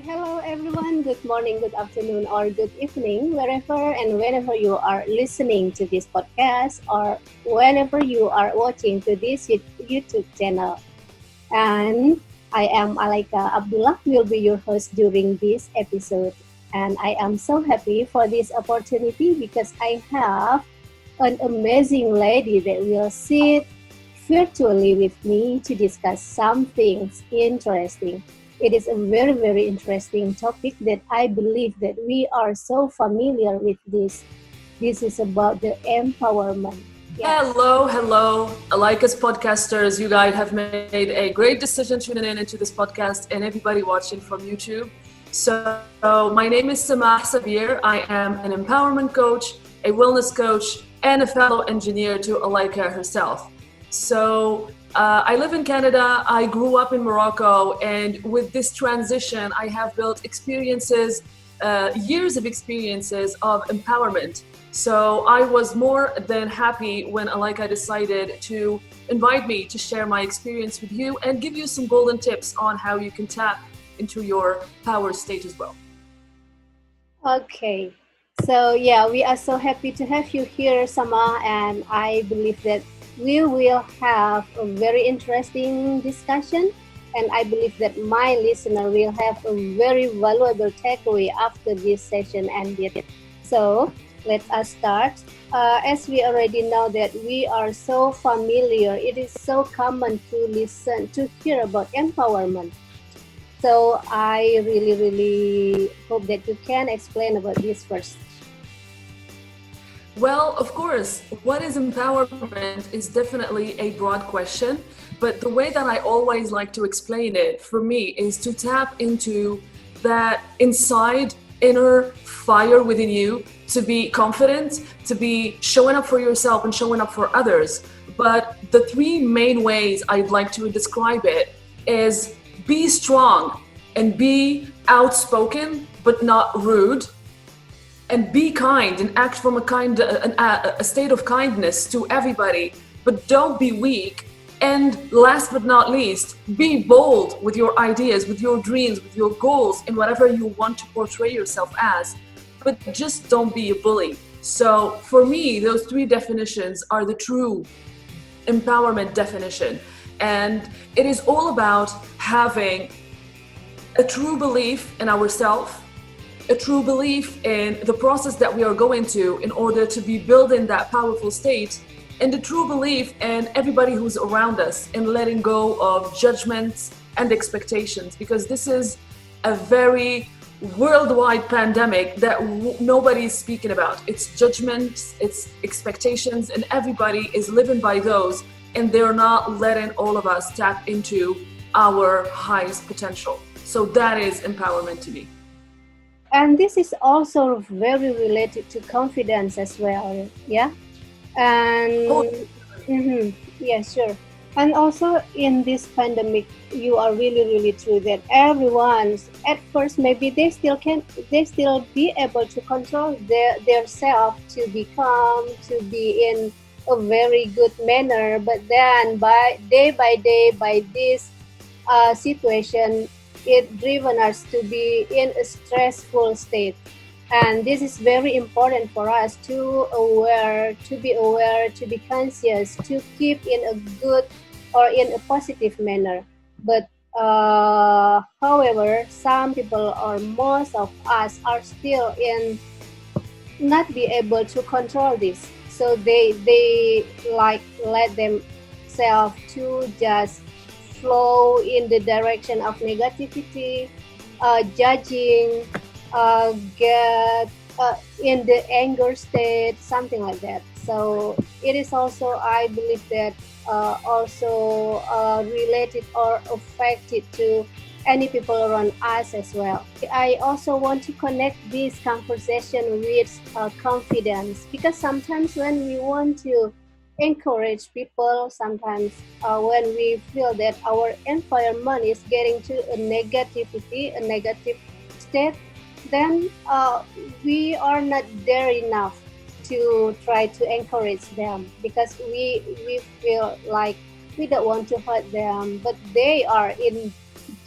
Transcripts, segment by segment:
Hello everyone. Good morning, good afternoon, or good evening, wherever and whenever you are listening to this podcast or whenever you are watching to this YouTube channel. And I am Alaika Abdullah, will be your host during this episode. And I am so happy for this opportunity because I have an amazing lady that will sit virtually with me to discuss some things interesting. It is a very, very interesting topic that I believe that we are so familiar with this. This is about the empowerment. Yes. Hello, Alika's podcasters. You guys have made a great decision tuning in into this podcast, and everybody watching from YouTube. So, my name is Samahe Sabir. I am an empowerment coach, a wellness coach, and a fellow engineer to Alika herself. So, I live in Canada. I grew up in Morocco, and with this transition, I have built experiences, years of experiences of empowerment. So I was more than happy when Alika decided to invite me to share my experience with you and give you some golden tips on how you can tap into your power state as well. Okay. So yeah, we are so happy to have you here, Sama, and I believe that we will have a very interesting discussion. And I believe that my listener will have a very valuable takeaway after this session ended. So let us start. As we already know that we are so familiar, it is so common to listen, to hear about empowerment. So I really, really hope that you can explain about this first. Well, of course, what is empowerment is definitely a broad question, but the way that I always like to explain it for me is to tap into that inside inner fire within you to be confident, to be showing up for yourself and showing up for others. But the three main ways I'd like to describe it is be strong and be outspoken, but not rude, and be kind and act from a state of kindness to everybody, but don't be weak. And last but not least, be bold with your ideas, with your dreams, with your goals, and whatever you want to portray yourself as. But just don't be a bully. So for me, those three definitions are the true empowerment definition. And it is all about having a true belief in ourselves, a true belief in the process that we are going to in order to be building that powerful state, and a true belief in everybody who's around us and letting go of judgments and expectations, because this is a very worldwide pandemic that nobody is speaking about. It's judgments, it's expectations, and everybody is living by those, and they're not letting all of us tap into our highest potential. So that is empowerment to me. And this is also very related to confidence as well. Yeah. Oh, And yeah, sure. And also in this pandemic, you are really, really true that everyone's at first maybe they still be able to control their self to become to be in a very good manner. But then by day by this situation, it driven us to be in a stressful state. And this is very important for us to be aware, to be conscious, to keep in a good or in a positive manner. But however, some people or most of us are still in not be able to control this. So they like let themselves to just flow in the direction of negativity, judging, get in the anger state, something like that. So it is also, I believe that also related or affected to any people around us as well. I also want to connect this conversation with confidence, because sometimes when we want to encourage people, sometimes when we feel that our environment is getting to a negative state, then we are not there enough to try to encourage them, because we feel like we don't want to hurt them, but they are in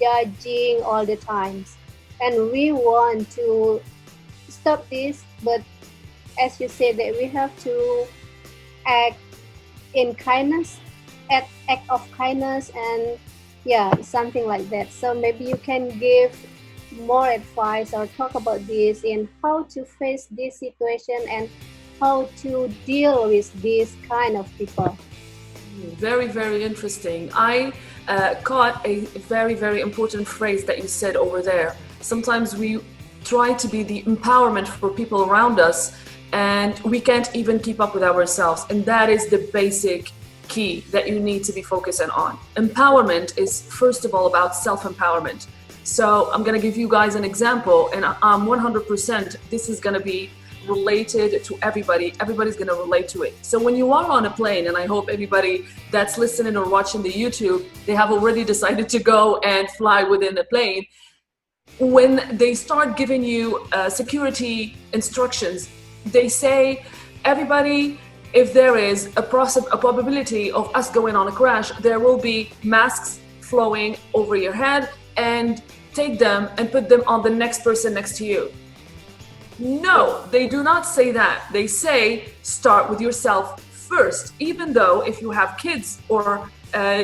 judging all the times. and we want to stop this, but as you said, that we have to act in kindness, act of kindness, and yeah, something like that. So maybe you can give more advice or talk about this in how to face this situation and how to deal with this kind of people. Very, very interesting. I caught a very, very important phrase that you said over there. Sometimes we try to be the empowerment for people around us, and we can't even keep up with ourselves. And that is the basic key that you need to be focusing on. Empowerment is, first of all, about self-empowerment. So I'm going to give you guys an example, and I'm 100% this is going to be related to everybody. Everybody's going to relate to it. So when you are on a plane, and I hope everybody that's listening or watching the YouTube, they have already decided to go and fly within the plane. When they start giving you security instructions, they say, everybody, if there is a probability of us going on a crash, there will be masks flowing over your head, and take them and put them on the next person next to you. No, they do not say that. They say start with yourself first, even though if you have kids or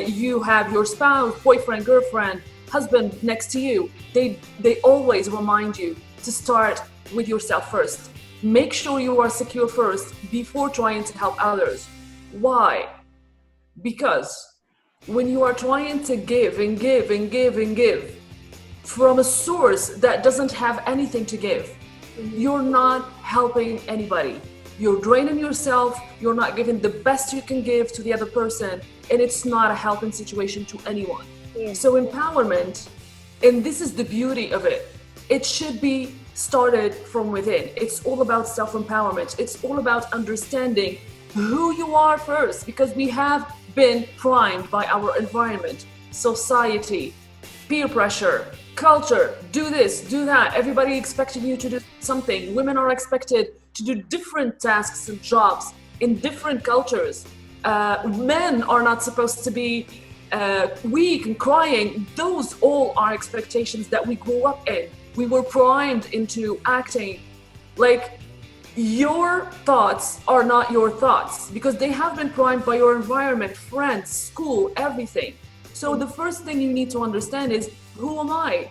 you have your spouse, boyfriend, girlfriend, husband next to you, they always remind you to start with yourself first. Make sure you are secure first before trying to help others. Why? Because when you are trying to give and give and give and give from a source that doesn't have anything to give, you're not helping anybody. You're draining yourself, you're not giving the best you can give to the other person, and it's not a helping situation to anyone. Yeah. So empowerment, and this is the beauty of it, it should be started from within. It's all about self-empowerment. It's all about understanding who you are first, because we have been primed by our environment, society, peer pressure, culture, do this, do that. Everybody expecting you to do something. Women are expected to do different tasks and jobs in different cultures. Men are not supposed to be weak and crying. Those all are expectations that we grew up in. We were primed into acting like your thoughts are not your thoughts, because they have been primed by your environment, friends, school, everything. So the first thing you need to understand is, who am I?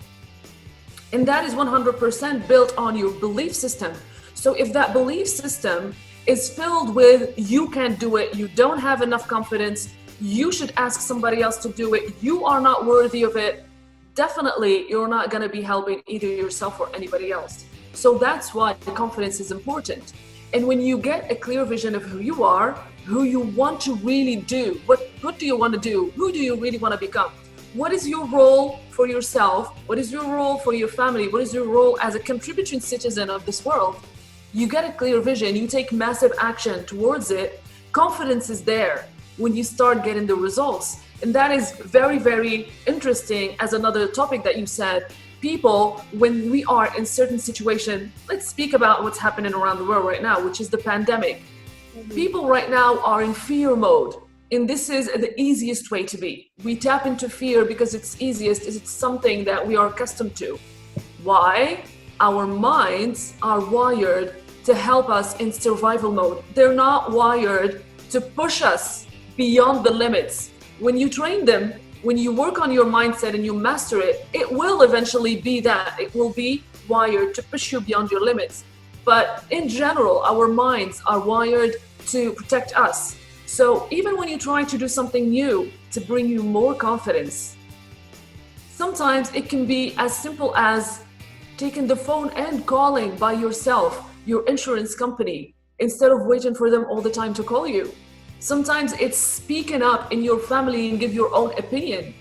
And that is 100% built on your belief system. So if that belief system is filled with you can't do it, you don't have enough confidence, you should ask somebody else to do it, you are not worthy of it, definitely you're not going to be helping either yourself or anybody else. So that's why the confidence is important. And when you get a clear vision of who you are, who you want to really do, what do you want to do? Who do you really want to become? What is your role for yourself? What is your role for your family? What is your role as a contributing citizen of this world? You get a clear vision, you take massive action towards it. Confidence is there when you start getting the results. And that is very, very interesting as another topic that you said. People, when we are in certain situation, let's speak about what's happening around the world right now, which is the pandemic. People right now are in fear mode. And this is the easiest way to be. We tap into fear because it's easiest, it's something that we are accustomed to. Why? Our minds are wired to help us in survival mode. They're not wired to push us beyond the limits. When you train them, when you work on your mindset and you master it, it will eventually be that. It will be wired to push you beyond your limits. But in general, our minds are wired to protect us. So even when you try to do something new to bring you more confidence, sometimes it can be as simple as taking the phone and calling by yourself your insurance company instead of waiting for them all the time to call you. Sometimes it's speaking up in your family and give your own opinion.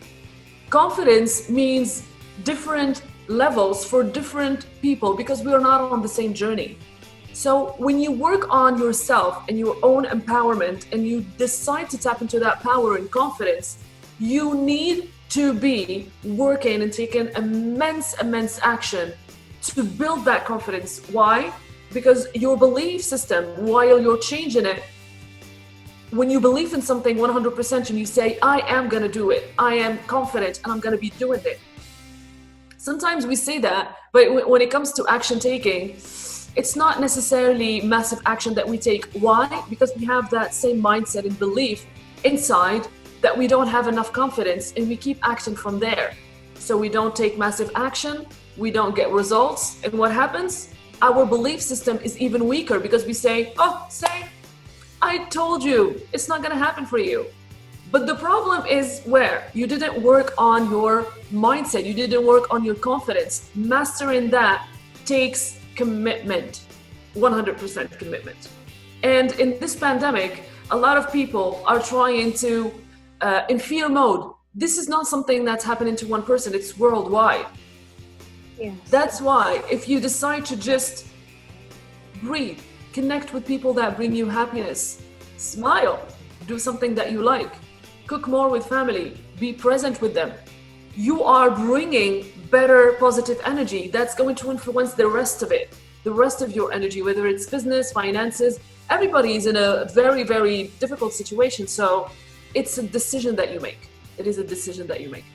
Confidence means different levels for different people because we are not on the same journey. So when you work on yourself and your own empowerment and you decide to tap into that power and confidence, you need to be working and taking immense action to build that confidence. Why? Because your belief system, while you're changing it, when you believe in something 100% and you say, I am going to do it, I am confident and I'm going to be doing it. Sometimes we say that, but when it comes to action taking, it's not necessarily massive action that we take. Why? Because we have that same mindset and belief inside that we don't have enough confidence, and we keep acting from there. So we don't take massive action, we don't get results, and what happens? Our belief system is even weaker because we say, oh, I told you, it's not gonna happen for you. But the problem is where you didn't work on your mindset, you didn't work on your confidence. Mastering that takes commitment, 100% commitment. And in this pandemic, a lot of people are trying to, in fear mode. This is not something that's happening to one person, it's worldwide. Yes. That's why if you decide to just breathe, connect with people that bring you happiness, smile, do something that you like, cook more with family, be present with them, you are bringing better positive energy that's going to influence the rest of it, the rest of your energy, whether it's business, finances. Everybody is in a very, very difficult situation. So it's a decision that you make. It is a decision that you make.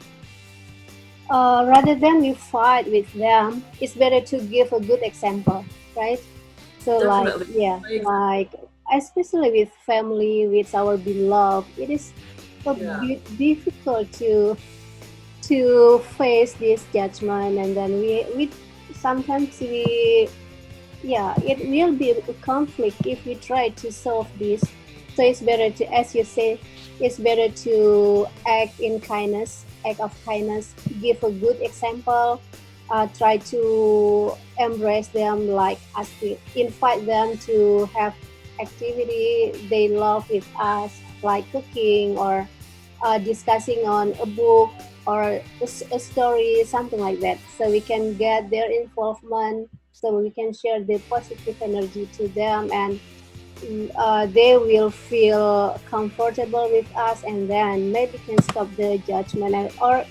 Rather than you fight with them, it's better to give a good example, right? So Definitely. like especially with family, with our beloved, it is a bit difficult to face this judgment, and then we sometimes it will be a conflict if we try to solve this. So it's better to, as you say, it's better to act in kindness, act of kindness, give a good example, try to embrace them, like ask to invite them to have activity they love with us, like cooking or discussing on a book or a story, something like that. So we can get their involvement, so we can share the positive energy to them, and they will feel comfortable with us, and then maybe can stop the judgment or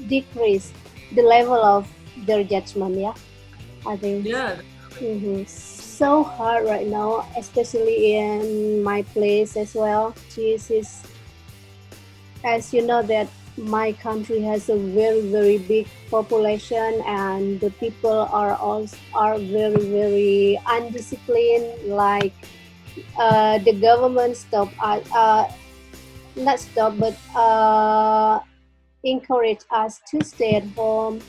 decrease the level of their judgment. Yeah, I think. Yeah. So hard right now, especially in my place as well. Jesus, as you know that my country has a very, very big population, and the people are very, very undisciplined. Like the government not stop, but encourage us to stay at home,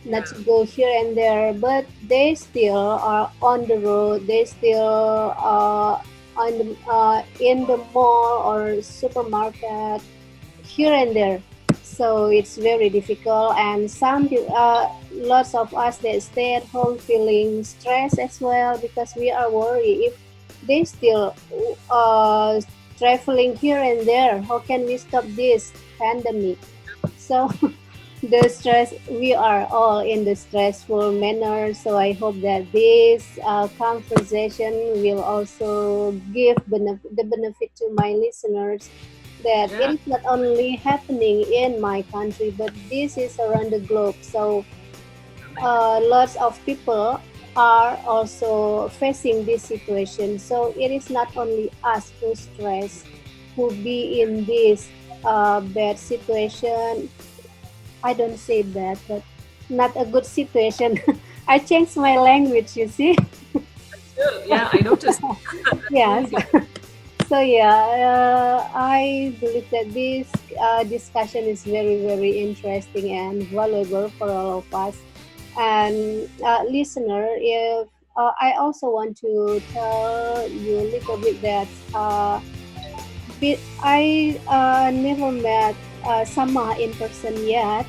not to go here and there. But they still are on the road. They still on the in the mall or supermarket, here and there. So it's very difficult, and lots of us that stay at home feeling stressed as well, because we are worried if they still traveling here and there, how can we stop this pandemic? So the stress, we are all in the stressful manner. So I hope that this conversation will also give the benefit to my listeners, that it is not only happening in my country, but this is around the globe. So lots of people are also facing this situation. So it is not only us who stress, who be in this bad situation. I don't say bad, but not a good situation. I changed my language, you see. Yeah, I noticed. Yes. So I believe that this discussion is very, very interesting and valuable for all of us. And listener, if I also want to tell you a little bit that I never met Samahe in person yet,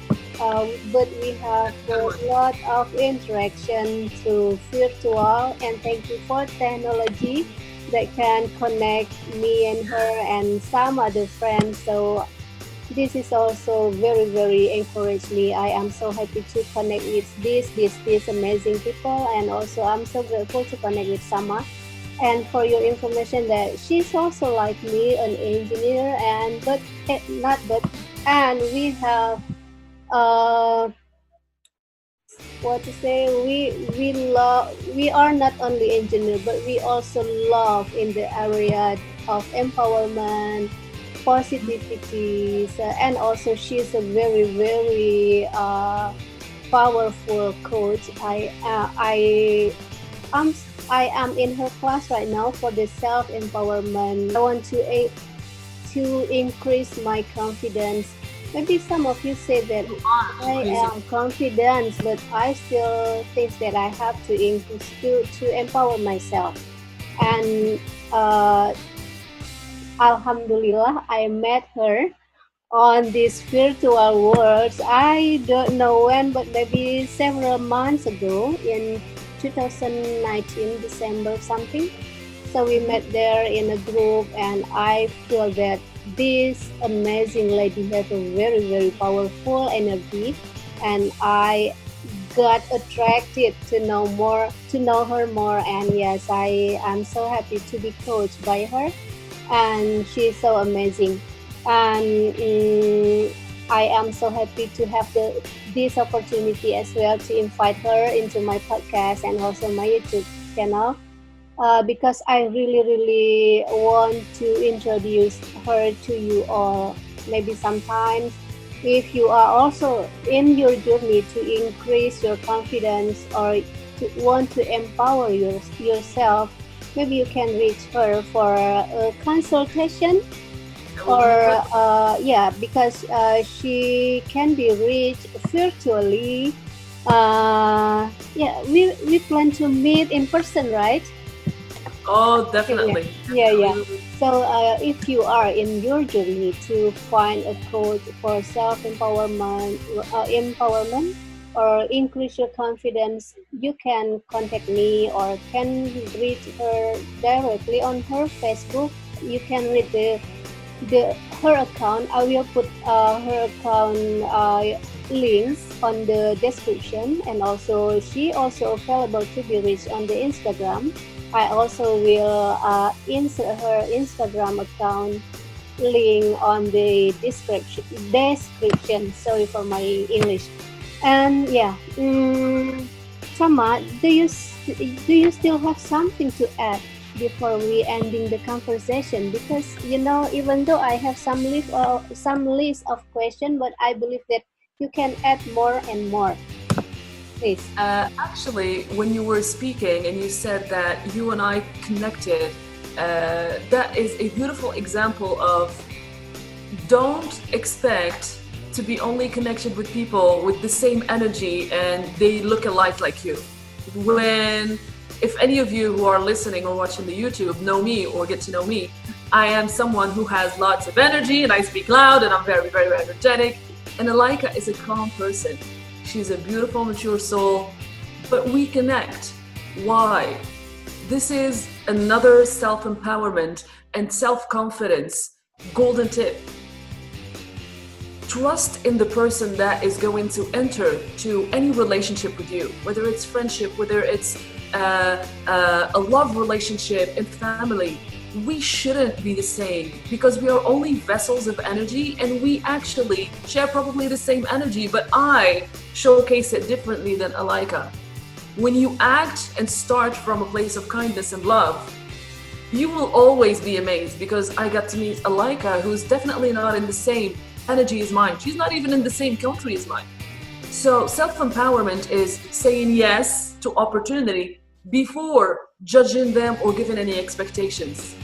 but we have a lot of interaction through virtual, and thank you for technology that can connect me and her and some other friends. So this is also very, very encouraged me. I am so happy to connect with these amazing people, and also I'm so grateful to connect with Sama. And for your information, that she's also like me, an engineer, and we have what to say, we are not only engineer, but we also love in the area of empowerment, positivity, and also she's a very, very powerful coach. am I am in her class right now for the self empowerment. I want to increase my confidence. Maybe some of you say that I am confident, but I still think that I have to increase to empower myself. And uh, Alhamdulillah, I met her on this virtual world. I don't know when, but maybe several months ago in 2019, December something. So we met there in a group, and I feel that this amazing lady has a very, very powerful energy, and I got attracted to know her more. And yes, I am so happy to be coached by her, and she's so amazing. And I am so happy to have this opportunity as well to invite her into my podcast and also my YouTube channel, because I really, really want to introduce her to you all. Maybe sometimes, if you are also in your journey to increase your confidence or to want to empower yourself, maybe you can reach her for a consultation. Or yeah, because she can be reached virtually. Yeah, we plan to meet in person, right? Oh, definitely. Yeah, yeah. So if you are in your journey to find a coach for empowerment or increase your confidence, you can contact me or can reach her directly on her Facebook. You can read her account. I will put her account links on the description, and also she also available to be reached on the Instagram. I also will insert her Instagram account link on the description. Sorry for my English. And yeah, Sama, do you still have something to add before we ending the conversation? Because even though I have some list of questions, but I believe that you can add more and more. Please. Actually, when you were speaking and you said that you and I connected, that is a beautiful example of don't expect to be only connected with people with the same energy and they look alike like you. If any of you who are listening or watching the YouTube know me or get to know me, I am someone who has lots of energy and I speak loud and I'm very, very energetic. And Alaika is a calm person. She's a beautiful, mature soul, but we connect. Why? This is another self-empowerment and self-confidence golden tip. Trust in the person that is going to enter to any relationship with you, whether it's friendship, whether it's a love relationship and family. We shouldn't be the same because we are only vessels of energy, and we actually share probably the same energy, but I showcase it differently than Alaika. When you act and start from a place of kindness and love, you will always be amazed, because I got to meet Alaika, who's definitely not in the same energy as mine. She's not even in the same country as mine. So self-empowerment is saying yes to opportunity before judging them or giving any expectations.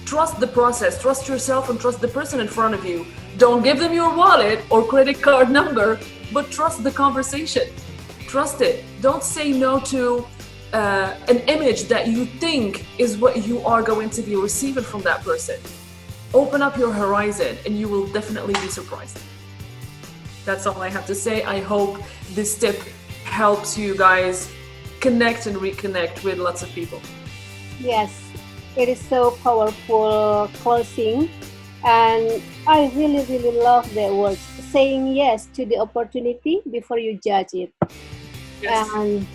Trust the process, trust yourself, and trust the person in front of you. Don't give them your wallet or credit card number, but trust the conversation. Trust it. Don't say no to an image that you think is what you are going to be receiving from that person. Open up your horizon and you will definitely be surprised. That's all I have to say. I hope this tip helps you guys connect and reconnect with lots of people. Yes, it is so powerful closing, and I really, really love that word, saying yes to the opportunity before you judge it. Yes. And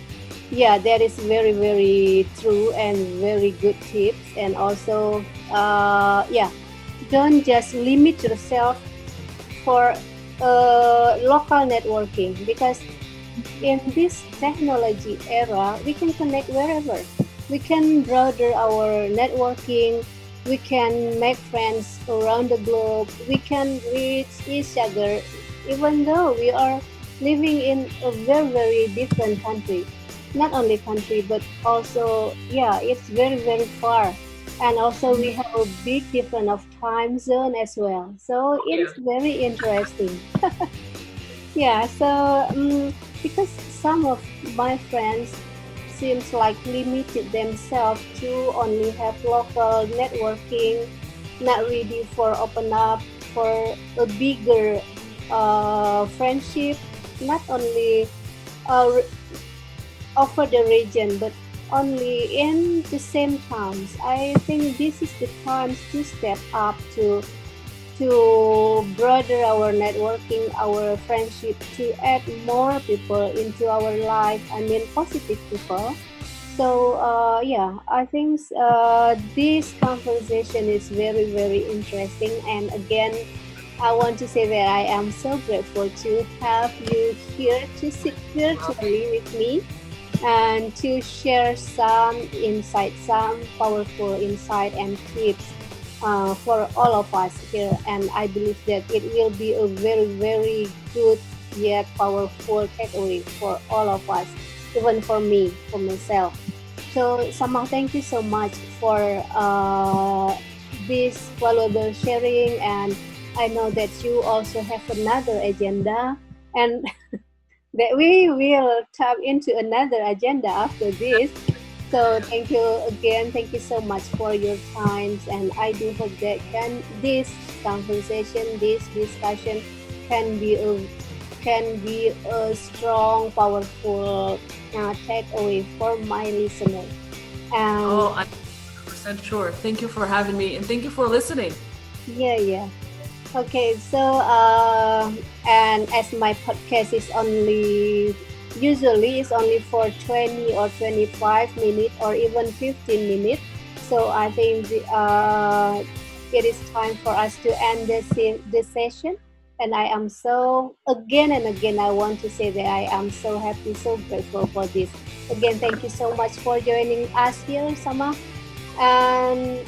yeah, that is very, very true and very good tips. And also, yeah, don't just limit yourself for local networking, because in this technology era, we can connect wherever. We can broaden our networking. We can make friends around the globe. We can reach each other, even though we are living in a very, very different country. Not only country, but also, yeah, it's very, very far. And also we have a big difference of time zone as well. So it Yeah. is very interesting. Yeah, so because some of my friends seems like limited themselves to only have local networking, not ready for open up for a bigger friendship, not only uh, over the region, but only in the same times. I think this is the times to step up to broaden our networking, our friendship, to add more people into our life. I mean, positive people. So yeah, I think this conversation is very, very interesting. And again, I want to say that I am so grateful to have you here to sit virtually with me and to share some insight, some powerful insight and tips for all of us here. And I believe that it will be a very, very good yet powerful takeaway for all of us, even for me, for myself. So, Sama, thank you so much for this valuable sharing. And I know that you also have another agenda. And that we will tap into another agenda after this. So thank you again. Thank you so much for your times, and I do hope that this conversation, this discussion, can be a strong, powerful takeaway for my listeners. And Oh, I'm 100% sure. Thank you for having me and thank you for listening. yeah, yeah. Okay, so and as my podcast is only usually is only for 20 or 25 minutes or even 15 minutes, so I think it is time for us to end this session. And I am so again and again I want to say that I am so happy, so grateful for this. Again, thank you so much for joining us here, Sama. And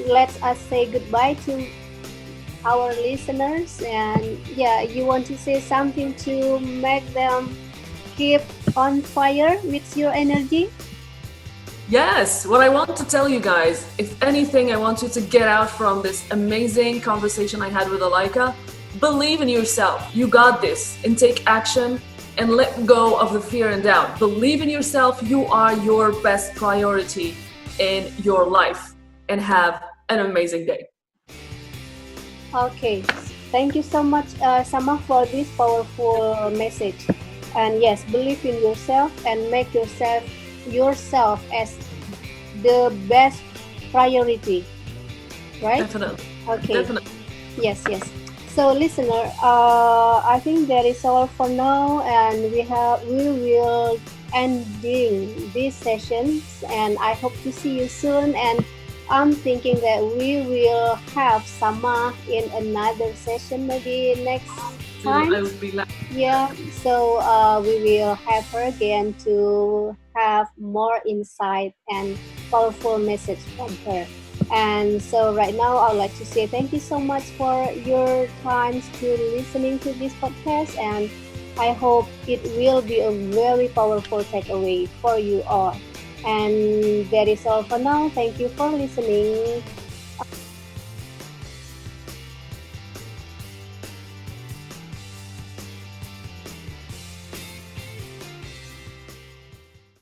let us say goodbye to our listeners. And yeah, you want to say something to make them keep on fire with your energy? Yes, what I want to tell you guys, if anything, I want you to get out from this amazing conversation I had with Alaika. Believe in yourself. You got this. And take action and let go of the fear and doubt. Believe in yourself. You are your best priority in your life. And have an amazing day. Okay, thank you so much, Sama, for this powerful message. And yes, believe in yourself and make yourself as the best priority, right? Definitely. Okay. Definitely. Yes, yes. So, listener, I think that is all for now, and we will ending these sessions, and I hope to see you soon. And I'm thinking that we will have Sama in another session maybe next time. I would be glad. Yeah, so we will have her again to have more insight and powerful message from her. And so right now, I would like to say thank you so much for your time to listening to this podcast, and I hope it will be a very powerful takeaway for you all. And that is all for now. Thank you for listening.